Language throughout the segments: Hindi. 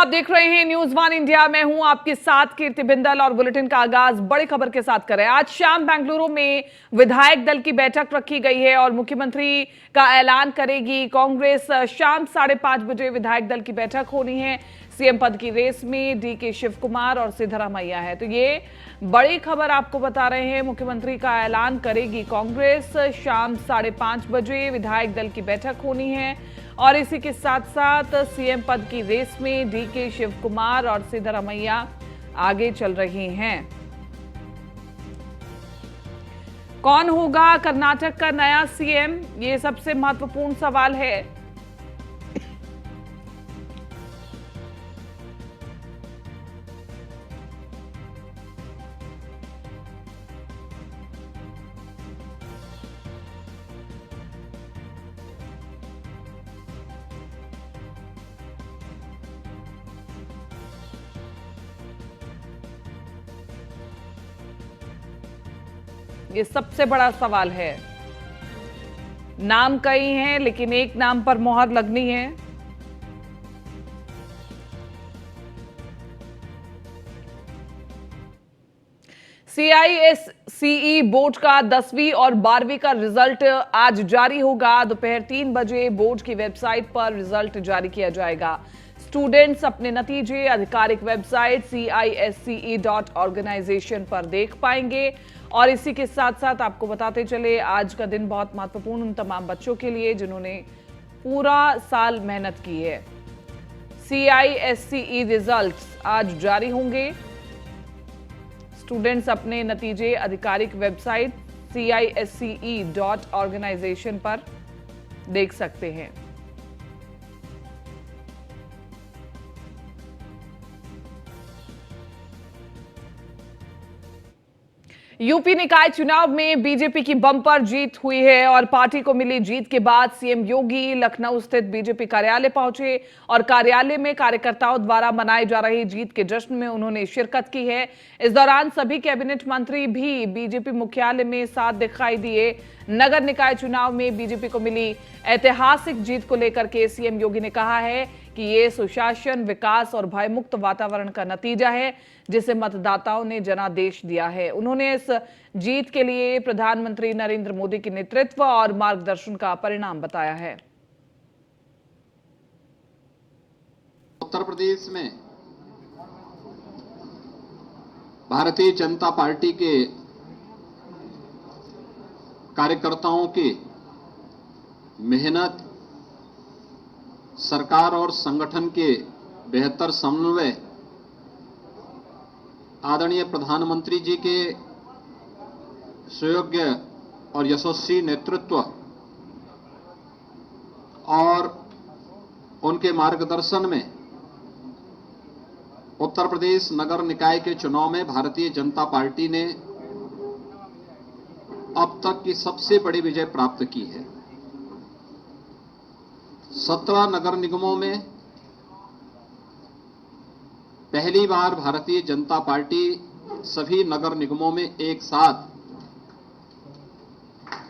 आप देख रहे हैं न्यूज वन इंडिया। मैं हूं आपके साथ कीर्ति बिंदल और बुलेटिन का आगाज बड़ी खबर के साथ करें। आज शाम बेंगलुरु में विधायक दल की बैठक रखी गई है और मुख्यमंत्री का ऐलान करेगी कांग्रेस। शाम 5:30 बजे विधायक दल की बैठक होनी है। सीएम पद की रेस में डीके शिव कुमार और सिद्धरामैया है। तो ये बड़ी खबर आपको बता रहे हैं। मुख्यमंत्री का ऐलान करेगी कांग्रेस। शाम 5:30 बजे विधायक दल की बैठक होनी है और इसी के साथ साथ सीएम पद की रेस में डीके शिव कुमार और सिद्धरामैया आगे चल रही हैं। कौन होगा कर्नाटक का नया सीएम, ये सबसे महत्वपूर्ण सवाल है। ये सबसे बड़ा सवाल है। नाम कई हैं लेकिन एक नाम पर मोहर लगनी है। CISCE बोर्ड का 10वीं और 12वीं का रिजल्ट आज जारी होगा। दोपहर 3 बजे बोर्ड की वेबसाइट पर रिजल्ट जारी किया जाएगा। स्टूडेंट्स अपने नतीजे आधिकारिक वेबसाइट CISCE.organization पर देख पाएंगे। और इसी के साथ साथ आपको बताते चले, आज का दिन बहुत महत्वपूर्ण उन तमाम बच्चों के लिए जिन्होंने पूरा साल मेहनत की है। CISCE रिजल्ट्स आज जारी होंगे। स्टूडेंट्स अपने नतीजे आधिकारिक वेबसाइट CISCE.organization पर देख सकते हैं। यूपी निकाय चुनाव में बीजेपी की बम्पर जीत हुई है और पार्टी को मिली जीत के बाद सीएम योगी लखनऊ स्थित बीजेपी कार्यालय पहुंचे और कार्यालय में कार्यकर्ताओं द्वारा मनाई जा रही जीत के जश्न में उन्होंने शिरकत की है। इस दौरान सभी कैबिनेट मंत्री भी बीजेपी मुख्यालय में साथ दिखाई दिए। नगर निकाय चुनाव में बीजेपी को मिली ऐतिहासिक जीत को लेकर के सीएम योगी ने कहा है कि ये सुशासन, विकास और भयमुक्त वातावरण का नतीजा है जिसे मतदाताओं ने जनादेश दिया है। उन्होंने इस जीत के लिए प्रधानमंत्री नरेंद्र मोदी के नेतृत्व और मार्गदर्शन का परिणाम बताया है। उत्तर प्रदेश में भारतीय जनता पार्टी के कार्यकर्ताओं की मेहनत, सरकार और संगठन के बेहतर समन्वय, आदरणीय प्रधानमंत्री जी के सुयोग्य और यशस्वी नेतृत्व और उनके मार्गदर्शन में उत्तर प्रदेश नगर निकाय के चुनाव में भारतीय जनता पार्टी ने अब तक की सबसे बड़ी विजय प्राप्त की है। 17 नगर निगमों में पहली बार भारतीय जनता पार्टी सभी नगर निगमों में एक साथ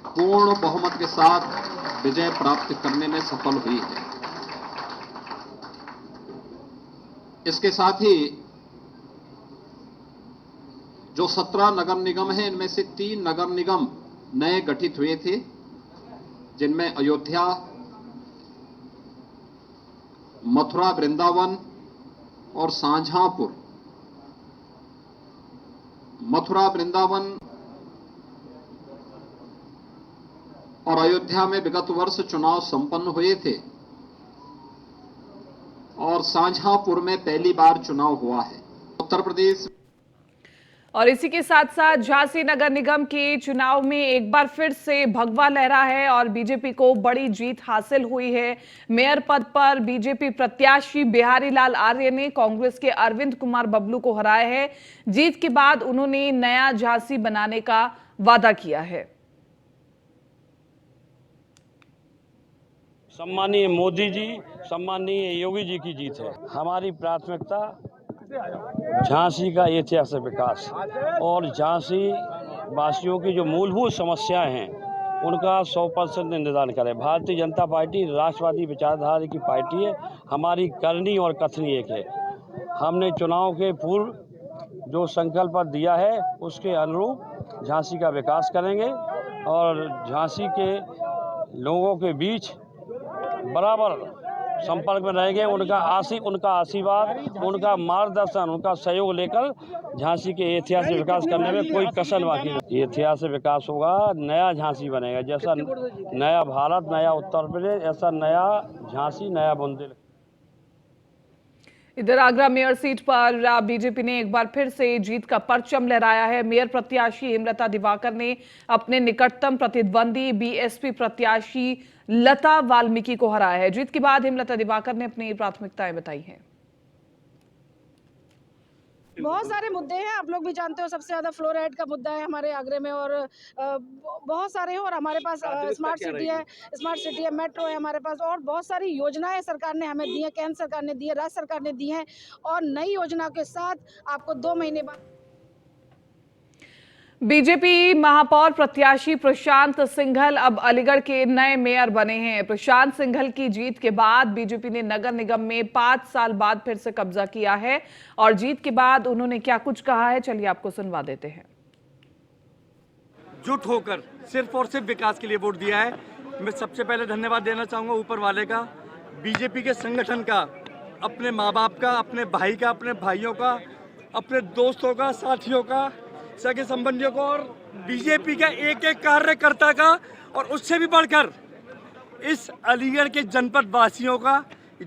पूर्ण बहुमत के साथ विजय प्राप्त करने में सफल हुई है। इसके साथ ही जो 17 नगर निगम हैं, इनमें से 3 नगर निगम नए गठित हुए थे, जिनमें अयोध्या, मथुरा वृंदावन और शाहजहांपुर। मथुरा वृंदावन और अयोध्या में विगत वर्ष चुनाव संपन्न हुए थे और शाहजहांपुर में पहली बार चुनाव हुआ है। उत्तर प्रदेश और इसी के साथ साथ झांसी नगर निगम के चुनाव में एक बार फिर से भगवा लहरा है और बीजेपी को बड़ी जीत हासिल हुई है। मेयर पद पर बीजेपी प्रत्याशी बिहारी लाल आर्य ने कांग्रेस के अरविंद कुमार बबलू को हराया है। जीत के बाद उन्होंने नया झांसी बनाने का वादा किया है। सम्मानीय मोदी जी, सम्मानीय योगी जी की जीत है। हमारी प्राथमिकता झांसी का ऐतिहासिक विकास और झांसी वासियों की जो मूलभूत समस्याएं हैं उनका 100% निदान करें। भारतीय जनता पार्टी राष्ट्रवादी विचारधारा की पार्टी है। हमारी करनी और कथनी एक है। हमने चुनाव के पूर्व जो संकल्प दिया है उसके अनुरूप झांसी का विकास करेंगे और झांसी के लोगों के बीच बराबर संपर्क में रहेंगे। उनका आशीर्वाद, उनका मार्गदर्शन, उनका सहयोग लेकर झांसी के ऐतिहासिक विकास करने में कोई कसर बाकी नहीं। ऐतिहासिक विकास होगा, नया झांसी बनेगा। जैसा नया भारत, नया उत्तर प्रदेश, ऐसा नया झांसी, नया बुंदेलखंड। इधर आगरा मेयर सीट पर बीजेपी ने एक बार फिर से जीत का परचम लहराया है। मेयर प्रत्याशी हेमलता दिवाकर ने अपने निकटतम प्रतिद्वंदी बीएसपी प्रत्याशी लता वाल्मीकि को हराया है। जीत के बाद हेमलता दिवाकर ने अपनी प्राथमिकताएं बताई हैं। बहुत सारे मुद्दे हैं, आप लोग भी जानते हो। सबसे ज्यादा फ्लोराइड का मुद्दा है हमारे आगरे में, और बहुत सारे हैं। और हमारे पास स्मार्ट सिटी है, मेट्रो है हमारे पास, और बहुत सारी योजनाएं सरकार ने हमें दी है, केंद्र सरकार ने दी है, राज्य सरकार ने दी है। और नई योजना के साथ आपको 2 महीने बाद बीजेपी महापौर प्रत्याशी प्रशांत सिंघल अब अलीगढ़ के नए मेयर बने हैं। प्रशांत सिंघल की जीत के बाद बीजेपी ने नगर निगम में 5 साल बाद फिर से कब्जा किया है और जीत के बाद उन्होंने क्या कुछ कहा है, चलिए आपको सुनवा देते हैं। जुट होकर सिर्फ और सिर्फ विकास के लिए वोट दिया है। मैं सबसे पहले धन्यवाद देना चाहूँगा ऊपर वाले का, बीजेपी के संगठन का, अपने माँ बाप का, अपने भाई का, अपने भाइयों का, अपने दोस्तों का, साथियों का, सगे संबंधियों को, और बीजेपी का एक एक कार्यकर्ता का, और उससे भी बढ़कर इस अलीगढ़ के जनपद वासियों का,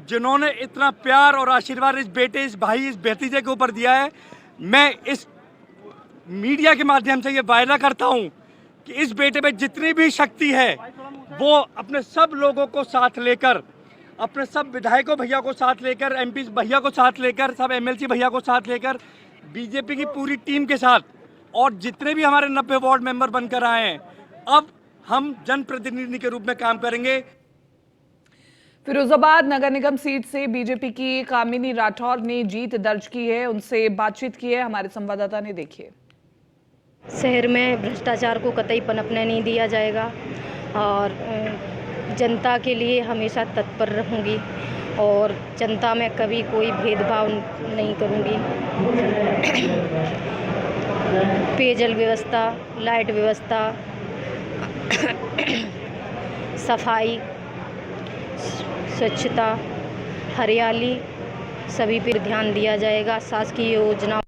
जिन्होंने इतना प्यार और आशीर्वाद इस बेटे, इस भाई, इस भतीजे के ऊपर दिया है। मैं इस मीडिया के माध्यम से ये वायदा करता हूँ कि इस बेटे में जितनी भी शक्ति है वो अपने सब लोगों को साथ लेकर, अपने सब विधायकों भैया को साथ लेकर, एमपी भैया को साथ लेकर, सब एमएलसी भैया को साथ लेकर, बीजेपी की पूरी टीम के साथ, और जितने भी हमारे 90 वार्ड मेंबर बनकर आए हैं, अब हम जनप्रतिनिधि के रूप में काम करेंगे। फिरोजाबाद नगर निगम सीट से बीजेपी की कामिनी राठौर ने जीत दर्ज की है, उनसे बातचीत की है हमारे संवाददाता ने, देखिए। शहर में भ्रष्टाचार को कतई पनपने नहीं दिया जाएगा और जनता के लिए हमेशा तत्पर रहूंगी और जनता में कभी कोई भेदभाव नहीं करूंगी। पेयजल व्यवस्था, लाइट व्यवस्था, सफाई, स्वच्छता, हरियाली, सभी पर ध्यान दिया जाएगा। शासकीय योजनाओं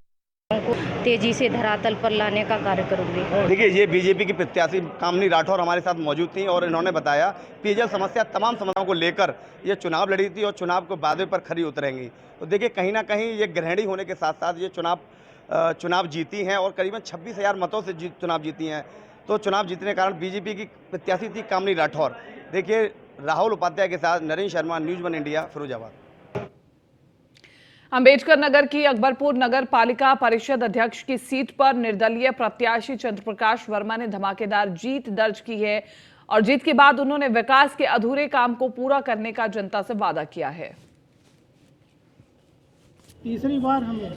को तेजी से धरातल पर लाने का कार्य करूंगी। देखिए, ये बीजेपी की प्रत्याशी कामिनी राठौर हमारे साथ मौजूद थी और इन्होंने बताया पेयजल समस्या, तमाम समस्याओं को लेकर ये चुनाव लड़ी थी और चुनाव को बादे पर खरी उतरेंगी। तो देखिए, कहीं ना कहीं ये गृहिणी होने के साथ साथ ये चुनाव जीती हैं और करीबन 26,000 मतों से चुनाव जीती हैं। तो चुनाव जीतने के कारण बीजेपी की प्रत्याशी थी कामिनी राठौर। देखिए, राहुल उपाध्याय के साथ नरेंद्र शर्मा, न्यूज़ 1 इंडिया, फिरोजाबाद। अम्बेडकर नगर की अकबरपुर नगर पालिका परिषद अध्यक्ष की सीट पर निर्दलीय प्रत्याशी चंद्रप्रकाश वर्मा ने धमाकेदार जीत दर्ज की है और जीत के बाद उन्होंने विकास के अधूरे काम को पूरा करने का जनता से वादा किया है। तीसरी बार हमें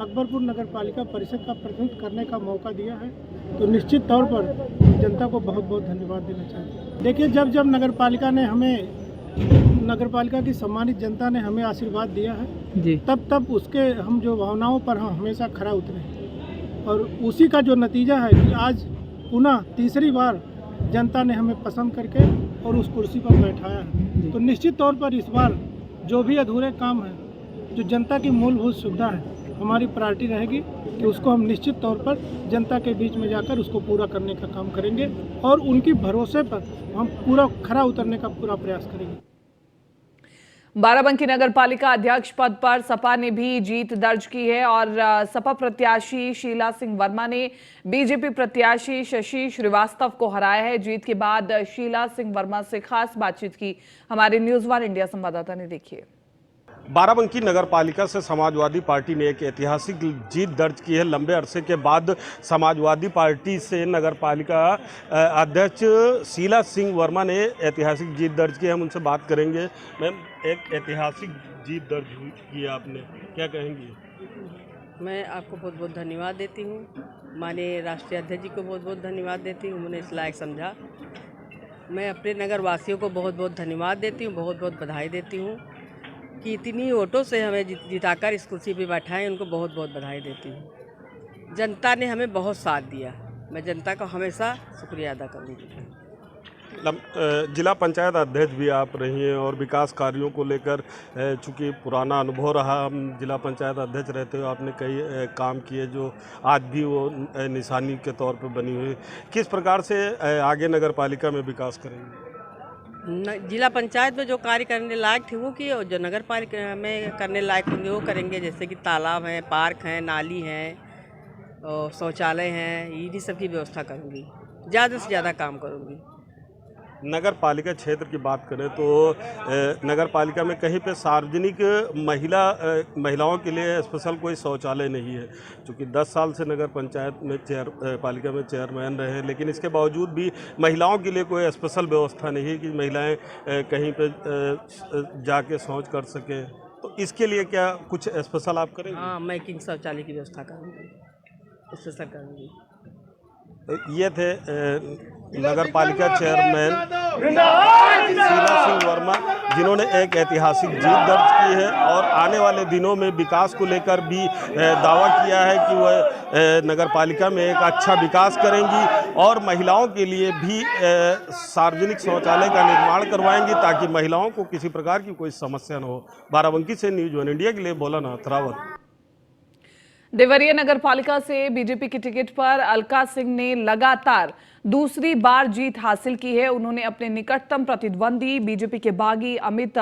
अकबरपुर नगर पालिका परिषद का प्रतिनिधित्व करने का मौका दिया है, तो निश्चित तौर पर जनता को बहुत बहुत धन्यवाद देना चाहिए। देखिए, जब नगर पालिका की सम्मानित जनता ने हमें आशीर्वाद दिया है जी, तब उसके हम जो भावनाओं पर हम हमेशा खरा उतरे हैं और उसी का जो नतीजा है कि आज पुनः तीसरी बार जनता ने हमें पसंद करके और उस कुर्सी पर बैठाया है। तो निश्चित तौर पर इस बार जो भी अधूरे काम है, जो जनता की मूलभूत सुविधा है, हमारी प्रायोरिटी रहेगी कि उसको हम निश्चित तौर पर जनता के बीच में जाकर उसको पूरा करने का काम करेंगे और उनकी भरोसे पर हम पूरा खरा उतरने का पूरा प्रयास करेंगे। बाराबंकी नगर पालिका अध्यक्ष पद पर सपा ने भी जीत दर्ज की है और सपा प्रत्याशी शीला सिंह वर्मा ने बीजेपी प्रत्याशी शशि श्रीवास्तव को हराया है। जीत के बाद शीला सिंह वर्मा से खास बातचीत की हमारे न्यूज़ 1 इंडिया संवाददाता ने, देखिए। बाराबंकी नगर पालिका से समाजवादी पार्टी ने एक ऐतिहासिक जीत दर्ज की है। लंबे अरसे के बाद समाजवादी पार्टी से नगर पालिका अध्यक्ष शीला सिंह वर्मा ने ऐतिहासिक जीत दर्ज की है। हम उनसे बात करेंगे। मैम, एक ऐतिहासिक जीत दर्ज की है आपने, क्या कहेंगी? मैं आपको बहुत बहुत धन्यवाद देती हूँ, माननीय राष्ट्रीय अध्यक्ष जी को बहुत बहुत धन्यवाद देती हूँ, उन्होंने इस लायक समझा। मैं अपने नगर वासियों को बहुत बहुत धन्यवाद देती हूँ, बहुत बहुत बधाई देती हूँ। कि इतनी वोटों से हमें जिताकर इस कुर्सी पे बैठाएं, उनको बहुत बहुत बधाई देती हूँ। जनता ने हमें बहुत साथ दिया, मैं जनता का हमेशा शुक्रिया अदा करूँगी। जिला पंचायत अध्यक्ष भी आप रही हैं और विकास कार्यों को लेकर चूँकि पुराना अनुभव रहा, हम जिला पंचायत अध्यक्ष रहते हुए आपने कई काम किए जो आज भी वो निशानी के तौर पर बनी हुई। किस प्रकार से आगे नगर पालिका में विकास करेंगे? जिला पंचायत में जो कार्य करने लायक थे वो किए, और जो नगर पालिका में करने लायक होंगे वो करेंगे। जैसे कि तालाब हैं, पार्क हैं, नाली हैं और शौचालय हैं, इन्हीं सब की व्यवस्था करूँगी, ज़्यादा से ज़्यादा काम करूँगी। नगर पालिका क्षेत्र की बात करें तो नगर पालिका में कहीं पे सार्वजनिक महिलाओं के लिए स्पेशल कोई शौचालय नहीं है। क्योंकि 10 साल से नगर पंचायत में पालिका में चेयरमैन रहे हैं, लेकिन इसके बावजूद भी महिलाओं के लिए कोई स्पेशल व्यवस्था नहीं है कि महिलाएं कहीं पे जाके शौच कर सकें। तो इसके लिए क्या कुछ स्पेशल आप करेंगे? हाँ, मैं किंग शौचालय की व्यवस्था करूँगी, स्पेशल करूँगी। ये थे नगर पालिका चेयरमैन शीला सिंह वर्मा, जिन्होंने एक ऐतिहासिक जीत दर्ज की है और आने वाले दिनों में विकास को लेकर भी दावा किया है कि वह नगर पालिका में एक अच्छा विकास करेंगी और महिलाओं के लिए भी सार्वजनिक शौचालय का निर्माण करवाएंगी ताकि महिलाओं को किसी प्रकार की कोई समस्या न हो। बाराबंकी से न्यूज़ 1 इंडिया के लिए भोलानाथ रावत। देवरिया नगर पालिका से बीजेपी की टिकट पर अलका सिंह ने लगातार दूसरी बार जीत हासिल की है। उन्होंने अपने निकटतम प्रतिद्वंदी बीजेपी के बागी अमित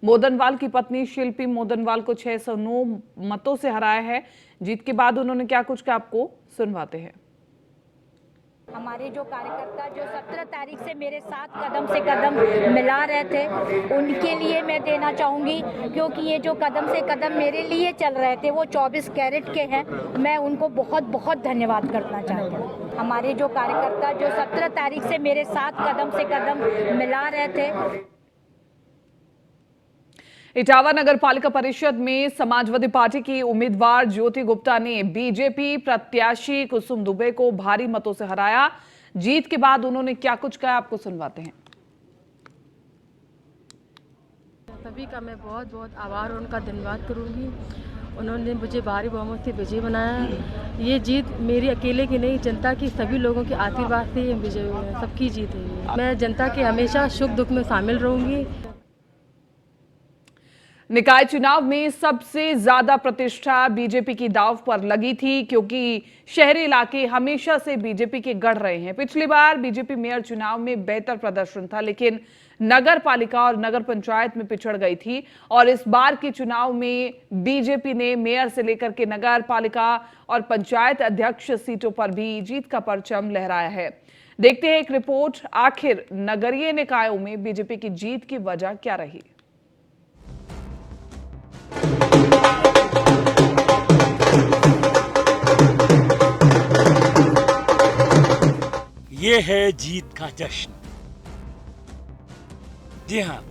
मोदनवाल की पत्नी शिल्पी मोदनवाल को 609 मतों से हराया है। जीत के बाद उन्होंने क्या कुछ कहा, आपको सुनवाते हैं। हमारे जो कार्यकर्ता जो 17 तारीख से मेरे साथ कदम से कदम मिला रहे थे, उनके लिए मैं देना चाहूँगी, क्योंकि ये जो कदम से कदम मेरे लिए चल रहे थे वो 24 कैरेट के हैं। मैं उनको बहुत बहुत धन्यवाद करना चाहती हूँ। हमारे जो कार्यकर्ता जो 17 तारीख से मेरे साथ कदम से कदम मिला रहे थे। इटावा नगर पालिका परिषद में समाजवादी पार्टी की उम्मीदवार ज्योति गुप्ता ने बीजेपी प्रत्याशी कुसुम दुबे को भारी मतों से हराया। जीत के बाद उन्होंने क्या कुछ कहा, आपको सुनवाते हैं। सभी का मैं बहुत बहुत आभार और उनका धन्यवाद करूंगी। उन्होंने मुझे भारी बहुमत से विजयी बनाया। ये जीत मेरी अकेले की नहीं, जनता की सभी लोगों के आशीर्वाद से ये विजय हुए हैं। सबकी जीत है। मैं जनता के हमेशा सुख दुख में शामिल रहूंगी। निकाय चुनाव में सबसे ज्यादा प्रतिष्ठा बीजेपी की दांव पर लगी थी, क्योंकि शहरी इलाके हमेशा से बीजेपी के गढ़ रहे हैं। पिछली बार बीजेपी मेयर चुनाव में बेहतर प्रदर्शन था, लेकिन नगर पालिका और नगर पंचायत में पिछड़ गई थी। और इस बार के चुनाव में बीजेपी ने मेयर से लेकर के नगर पालिका और पंचायत अध्यक्ष सीटों पर भी जीत का परचम लहराया है। देखते हैं एक रिपोर्ट, आखिर नगरीय निकायों में बीजेपी की जीत की वजह क्या रही। ये है जीत का जश्न। जी हाँ,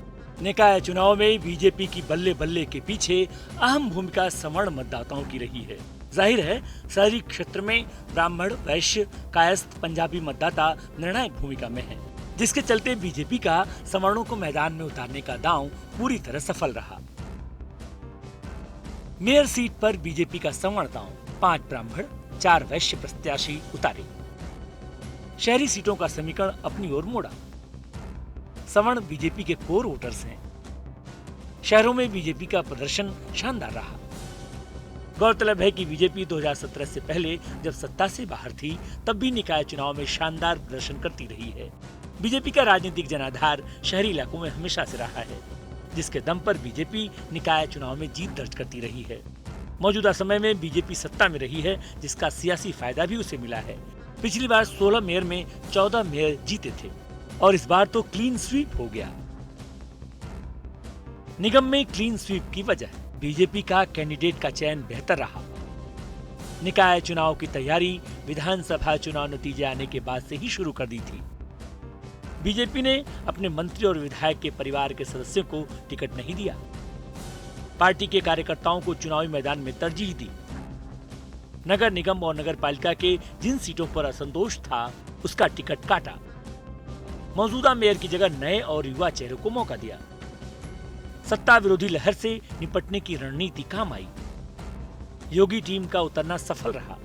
निकाय चुनाव में बीजेपी की बल्ले बल्ले के पीछे अहम भूमिका सवर्ण मतदाताओं की रही है। जाहिर है, शहरी क्षेत्र में ब्राह्मण, वैश्य, कायस्थ, पंजाबी मतदाता निर्णायक भूमिका में हैं, जिसके चलते बीजेपी का सवर्णों को मैदान में उतारने का दांव पूरी तरह सफल रहा। मेयर सीट पर बीजेपी का सवर्ण दांव 5 ब्राह्मण, 4 वैश्य प्रत्याशी उतारे। शहरी सीटों का समीकरण अपनी ओर मोड़ा। सवर्ण बीजेपी के कोर वोटर्स हैं। शहरों में बीजेपी का प्रदर्शन शानदार रहा। गौरतलब है कि बीजेपी 2017 से पहले जब सत्ता से बाहर थी, तब भी निकाय चुनाव में शानदार प्रदर्शन करती रही है। बीजेपी का राजनीतिक जनाधार शहरी इलाकों में हमेशा से रहा है, जिसके दम पर बीजेपी निकाय चुनाव में जीत दर्ज करती रही है। मौजूदा समय में बीजेपी सत्ता में रही है, जिसका सियासी फायदा भी उसे मिला है। पिछली बार 16 मेयर में 14 मेयर जीते थे और इस बार तो क्लीन स्वीप हो गया। निगम में क्लीन स्वीप की वजह बीजेपी का कैंडिडेट का चयन बेहतर रहा। निकाय चुनाव की तैयारी विधानसभा चुनाव नतीजे आने के बाद से ही शुरू कर दी थी। बीजेपी ने अपने मंत्री और विधायक के परिवार के सदस्यों को टिकट नहीं दिया। पार्टी के कार्यकर्ताओं को चुनावी मैदान में तरजीह दी। नगर निगम और नगर पालिका के जिन सीटों पर असंतोष था, उसका टिकट काटा। मौजूदा मेयर की जगह नए और युवा चेहरों को मौका दिया। सत्ता विरोधी लहर से निपटने की रणनीति काम आई। योगी टीम का उतरना सफल रहा।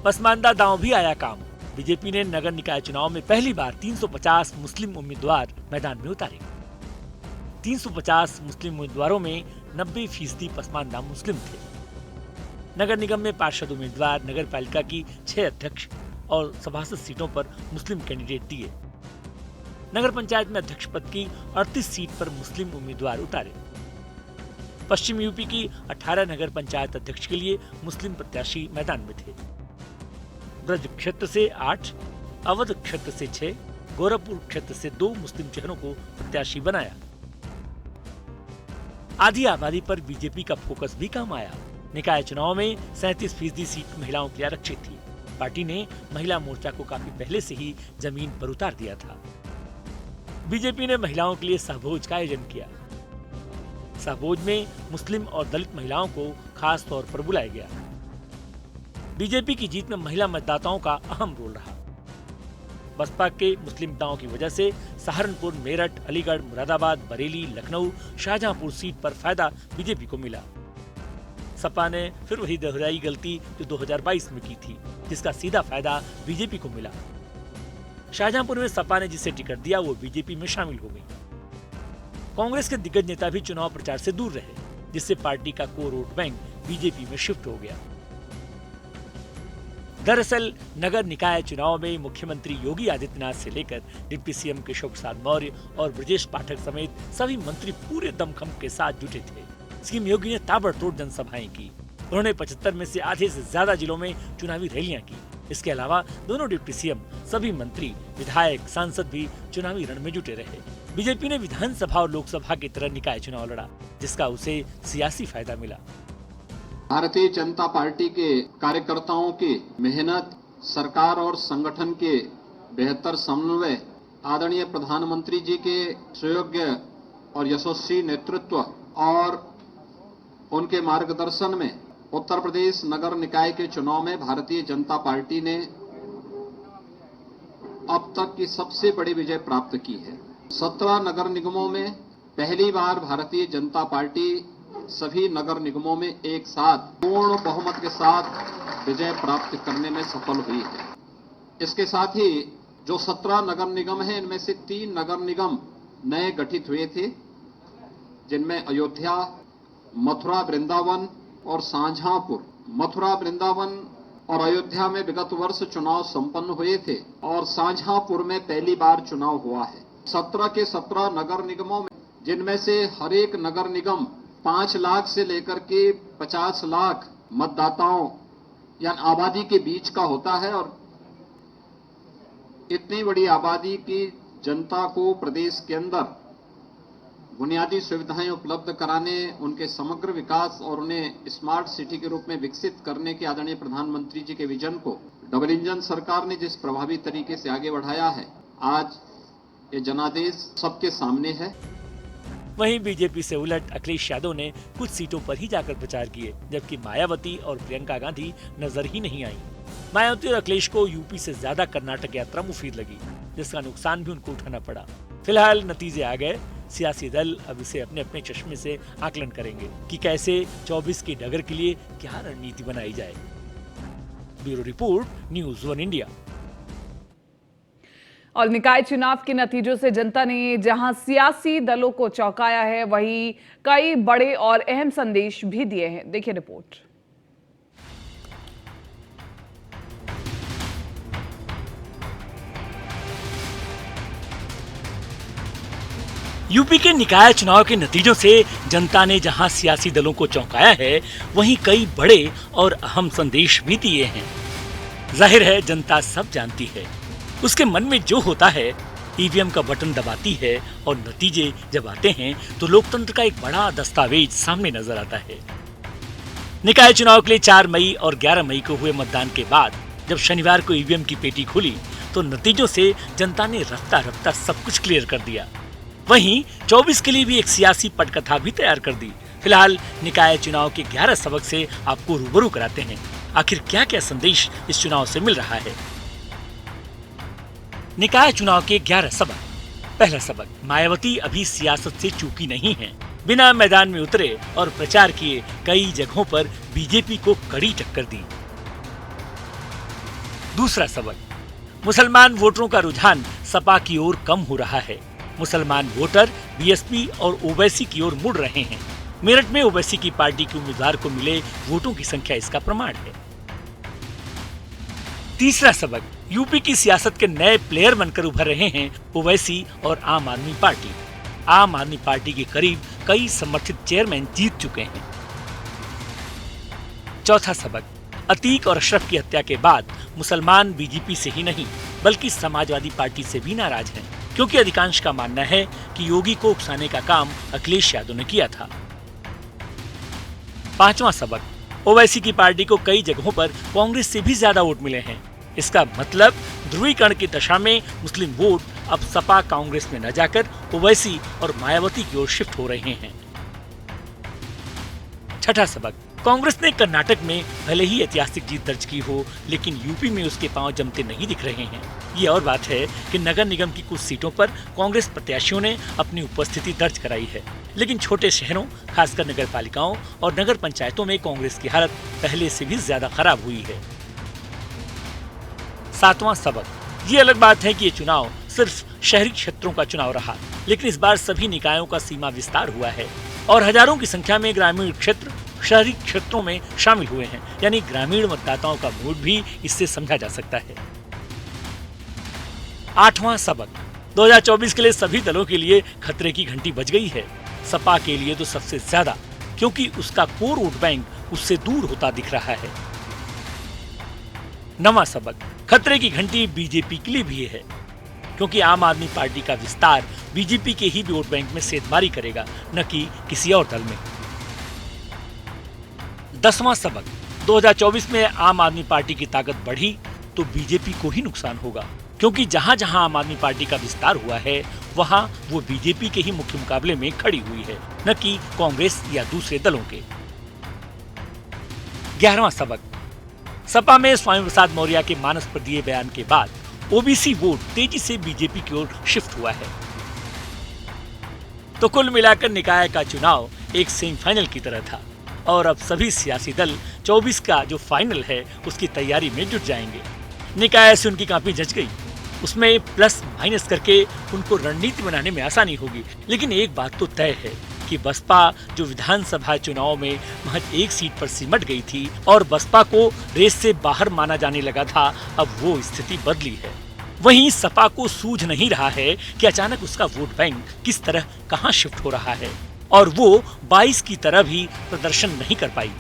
पसमानदा दांव भी आया काम। बीजेपी ने नगर निकाय चुनाव में पहली बार 350 मुस्लिम उम्मीदवार मैदान में उतारे। 350 मुस्लिम उम्मीदवारों में 90% पसमानदा मुस्लिम थे। नगर निगम में पार्षद उम्मीदवार नगर पालिका की 6 अध्यक्ष और सभासद सीटों पर मुस्लिम कैंडिडेट दिए। नगर पंचायत में अध्यक्ष पद की 38 सीट पर मुस्लिम उम्मीदवार उतारे। पश्चिम यूपी की 18 नगर पंचायत अध्यक्ष के लिए मुस्लिम प्रत्याशी मैदान में थे। ब्रज क्षेत्र से 8, अवध क्षेत्र से 6, गोरखपुर क्षेत्र से 2 मुस्लिम चेहरों को प्रत्याशी बनाया। आधी आबादी पर बीजेपी का फोकस भी काम आया। निकाय चुनाव में 37% सीट महिलाओं के लिए आरक्षित थी। पार्टी ने महिला मोर्चा को काफी पहले से ही जमीन पर उतार दिया था। बीजेपी ने महिलाओं के लिए सहभोज का आयोजन किया। सहभोज में मुस्लिम और दलित महिलाओं को खास तौर पर बुलाया गया। बीजेपी की जीत में महिला मतदाताओं का अहम रोल रहा। बसपा के मुस्लिम नेताओं की वजह से सहारनपुर, मेरठ, अलीगढ़, मुरादाबाद, बरेली, लखनऊ, शाहजहांपुर सीट पर फायदा बीजेपी को मिला। सपा ने फिर वही दोहराई गलती जो 2022 में की थी, जिसका सीधा फायदा बीजेपी को मिला। शाहजहांपुर में सपा ने जिसे टिकट दिया वो बीजेपी में शामिल हो गई। कांग्रेस के दिग्गज नेता भी चुनाव प्रचार से दूर रहे, जिससे पार्टी का कोर वोट बैंक बीजेपी में शिफ्ट हो गया। दरअसल नगर निकाय चुनाव में मुख्यमंत्री योगी आदित्यनाथ से लेकर डिप्टी सीएम केशव प्रसाद मौर्य और ब्रजेश पाठक समेत सभी मंत्री पूरे दमखम के साथ जुटे थे। सीएम योगी ने ताबड़तोड़ जनसभाएं की। उन्होंने 75 में से आधे से ज्यादा जिलों में चुनावी रैलियां की। इसके अलावा दोनों डिप्टी सीएम, सभी मंत्री, विधायक, सांसद भी चुनावी रण में जुटे रहे। बीजेपी ने विधानसभा और लोकसभा की तरह निकाय चुनाव लड़ा, जिसका उसे सियासी फायदा मिला। भारतीय जनता पार्टी के कार्यकर्ताओं की मेहनत, सरकार और संगठन के बेहतर समन्वय, आदरणीय प्रधानमंत्री जी के सुयोग्य और यशस्वी नेतृत्व और उनके मार्गदर्शन में उत्तर प्रदेश नगर निकाय के चुनाव में भारतीय जनता पार्टी ने अब तक की सबसे बड़ी विजय प्राप्त की है। 17 नगर निगमों में पहली बार भारतीय जनता पार्टी सभी नगर निगमों में एक साथ पूर्ण बहुमत के साथ विजय प्राप्त करने में सफल हुई है। इसके साथ ही जो 17 नगर निगम हैं, इनमें से 3 नगर निगम नए गठित हुए थे, जिनमें अयोध्या, मथुरा, वृंदावन और शाहजहांपुर। मथुरा, वृंदावन और अयोध्या में विगत वर्ष चुनाव संपन्न हुए थे और शाहजहांपुर में पहली बार चुनाव हुआ है। 17 के 17 नगर निगमों में, जिनमें से हर एक नगर निगम 5 लाख से लेकर के 50 लाख मतदाताओं या आबादी के बीच का होता है, और इतनी बड़ी आबादी की जनता को प्रदेश के अंदर बुनियादी सुविधाएं उपलब्ध कराने, उनके समग्र विकास और उन्हें स्मार्ट सिटी के रूप में विकसित करने के आदरणीय प्रधानमंत्री जी के विजन को डबल इंजन सरकार ने जिस प्रभावी तरीके से आगे बढ़ाया है, आज ये जनादेश सबके सामने है। वहीं बीजेपी से उलट अखिलेश यादव ने कुछ सीटों पर ही जाकर प्रचार किए, जबकि मायावती और प्रियंका गांधी नजर ही नहीं आई। मायावती और अखिलेश को यूपी से ज्यादा कर्नाटक यात्रा मुफीद लगी, जिसका नुकसान भी उनको उठाना पड़ा। फिलहाल नतीजे आ गए। सियासी दल अब इसे अपने अपने चश्मे से आकलन करेंगे कि कैसे 24 की डगर के लिए क्या रणनीति बनाई जाए। Bureau report, news 1 India. और निकाय चुनाव के नतीजों से जनता ने जहां सियासी दलों को चौंकाया है, वहीं कई बड़े और अहम संदेश भी दिए हैं। देखिए रिपोर्ट। यूपी के निकाय चुनाव के नतीजों से जनता ने जहां सियासी दलों को चौंकाया है, वहीं कई बड़े और अहम संदेश भी दिए हैं। जाहिर है जनता सब जानती है, उसके मन में जो होता है ईवीएम का बटन दबाती है और नतीजे जब आते हैं तो लोकतंत्र का एक बड़ा दस्तावेज सामने नजर आता है। निकाय चुनाव के लिए 4 मई और 11 मई को हुए मतदान के बाद जब शनिवार को ईवीएम की पेटी खुली तो नतीजों से जनता ने रफ्ता रफ्ता सब कुछ क्लियर कर दिया। वहीं 24 के लिए भी एक सियासी पटकथा भी तैयार कर दी। फिलहाल निकाय चुनाव के 11 सबक से आपको रूबरू कराते हैं। आखिर क्या क्या संदेश इस चुनाव से मिल रहा है। निकाय चुनाव के 11 सबक। पहला सबक, मायावती अभी सियासत से चूकी नहीं है। बिना मैदान में उतरे और प्रचार किए कई जगहों पर बीजेपी को कड़ी टक्कर दी। दूसरा सबक, मुसलमान वोटरों का रुझान सपा की ओर कम हो रहा है। मुसलमान वोटर बीएसपी और ओवैसी की ओर मुड़ रहे हैं। मेरठ में ओवैसी की पार्टी के उम्मीदवार को मिले वोटों की संख्या इसका प्रमाण है। तीसरा सबक, यूपी की सियासत के नए प्लेयर बनकर उभर रहे हैं ओवैसी और आम आदमी पार्टी। आम आदमी पार्टी के करीब कई समर्थित चेयरमैन जीत चुके हैं। चौथा सबक, अतीक और अशरफ की हत्या के बाद मुसलमान बीजेपी से ही नहीं बल्कि समाजवादी पार्टी से भी नाराज हैं, क्योंकि अधिकांश का मानना है कि योगी को उकसाने का काम अखिलेश यादव ने किया था। पांचवा सबक, ओवैसी की पार्टी को कई जगहों पर कांग्रेस से भी ज्यादा वोट मिले हैं। इसका मतलब ध्रुवीकरण की दशा में मुस्लिम वोट अब सपा कांग्रेस में न जाकर ओवैसी और मायावती की ओर शिफ्ट हो रहे हैं। छठा सबक, कांग्रेस ने कर्नाटक में भले ही ऐतिहासिक जीत दर्ज की हो, लेकिन यूपी में उसके पांव जमते नहीं दिख रहे हैं। ये और बात है कि नगर निगम की कुछ सीटों पर कांग्रेस प्रत्याशियों ने अपनी उपस्थिति दर्ज कराई है, लेकिन छोटे शहरों, खासकर नगर पालिकाओं और नगर पंचायतों में कांग्रेस की हालत पहले से भी ज्यादा खराब हुई है। सातवां सबक, ये अलग बात है कि ये चुनाव सिर्फ शहरी क्षेत्रों का चुनाव रहा, लेकिन इस बार सभी निकायों का सीमा विस्तार हुआ है और हजारों की संख्या में ग्रामीण क्षेत्र शहरी क्षेत्रों में शामिल हुए हैं, यानी ग्रामीण मतदाताओं का मूड भी इससे समझा जा सकता है। आठवां सबक, 2024 के लिए सभी दलों के लिए खतरे की घंटी बज गई है। सपा के लिए तो सबसे ज्यादा, क्योंकि उसका कोर वोट बैंक उससे दूर होता दिख रहा है। नवां सबक, खतरे की घंटी बीजेपी के लिए भी है, क्योंकि आम आदमी पार्टी का विस्तार बीजेपी के ही वोट बैंक में सेंधमारी करेगा, न कि किसी और दल में। 10वां सबक, 2024 में आम आदमी पार्टी की ताकत बढ़ी तो बीजेपी को ही नुकसान होगा, क्योंकि जहां जहां आम आदमी पार्टी का विस्तार हुआ है वहां वो बीजेपी के ही मुख्य मुकाबले में खड़ी हुई है, न कि कांग्रेस या दूसरे दलों के। 11वां सबक, सपा में स्वामी प्रसाद मौर्य के मानस पर दिए बयान के बाद ओबीसी वोट तेजी से बीजेपी की ओर शिफ्ट हुआ है। तो कुल मिलाकर निकाय का चुनाव एक सेमीफाइनल की तरह था और अब सभी सियासी दल 24 का जो फाइनल है उसकी तैयारी में जुट जाएंगे। निकाय से उनकी काफी जच गई, उसमें प्लस माइनस करके उनको रणनीति बनाने में आसानी होगी। लेकिन एक बात तो तय है कि बसपा जो विधानसभा चुनाव में महज एक सीट पर सिमट गई थी और बसपा को रेस से बाहर माना जाने लगा था, अब वो स्थिति बदली है। वहीं सपा को सूझ नहीं रहा है कि अचानक उसका वोट बैंक किस तरह कहां शिफ्ट हो रहा है और वो 22 की तरह भी प्रदर्शन नहीं कर पाई।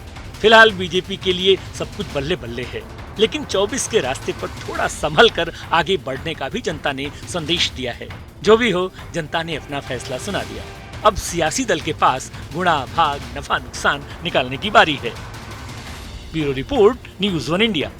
फिलहाल बीजेपी के लिए सब कुछ बल्ले बल्ले है, लेकिन 24 के रास्ते पर थोड़ा संभल कर आगे बढ़ने का भी जनता ने संदेश दिया है। जो भी हो, जनता ने अपना फैसला सुना दिया। अब सियासी दल के पास गुणा भाग नफा नुकसान निकालने की बारी है। Bureau report, news 1 India.